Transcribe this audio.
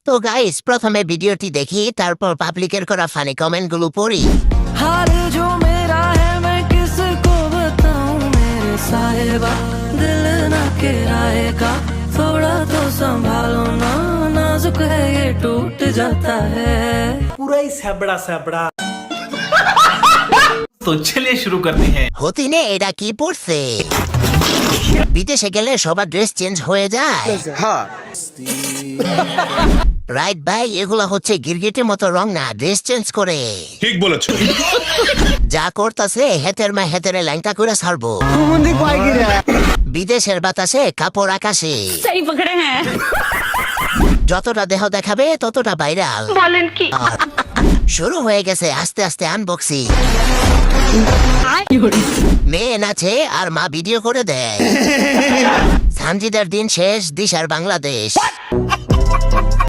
তো গাইস প্রথমে ভিডিওটি দেখি, তারপর পাবলিকের করা ফানি কমেন্ট গুলো পড়ি। हाल जो मेरा है मैं किसको बताऊं मेरे साहिबा दिल ना किराएगा थोड़ा तो संभालो ना नाजुक है ये टूट जाता है पूरा ही सैबड़ा सैबड़ा। तो चलिए शुरू करते हैं। হতিনে এটা কি পড়ছে? বিদেশে গেলে সবার ড্রেস চেঞ্জ হয়ে যায়। রাইট ভাই, এগুলা হচ্ছে গিরগিটির মতো রং না, ড্রেস চেঞ্জ করে। ঠিক বলেছো। যা করতাছে হেতের মা হেতেরে লাইনটা করে ছাড়বো। বিদেশের বাতাসে কাপড় আকাশে। सही पकड़े हैं। যতটা দেহ দেখাবে ততটা ভাইরাল। বলেন কি? শুরু হয়ে গেছে আস্তে আস্তে আনবক্সিং। মেয়ে নাচে আর মা ভিডিও করে দেয়। সানজিদার দিন শেষ, দিশার বাংলাদেশ।